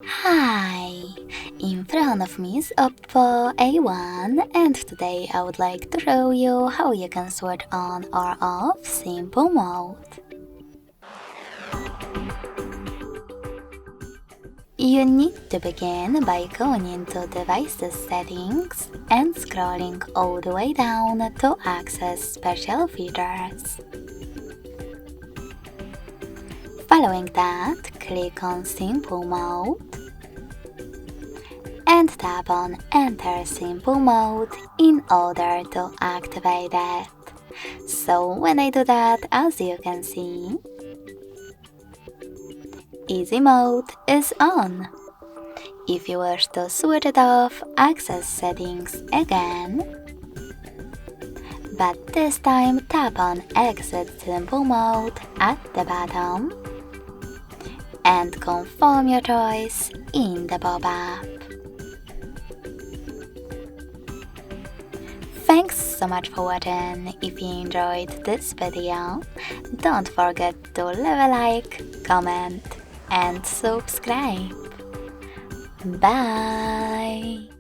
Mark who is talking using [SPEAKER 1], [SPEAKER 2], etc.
[SPEAKER 1] Hi! In front of me is Oppo A1 and today I would like to show you how you can switch on or off simple mode. You need to begin by going into Devices Settings and scrolling all the way down to access special features. Following that, click on Simple Mode and tap on Enter Simple Mode in order to activate it. So when I do that, as you can see, Easy Mode is on. If you wish to switch it off, access Settings again, but this time tap on Exit Simple Mode at the bottom and confirm your choice in the pop-up. Thanks so much for watching. If you enjoyed this video, don't forget to leave a like, comment and subscribe. Bye!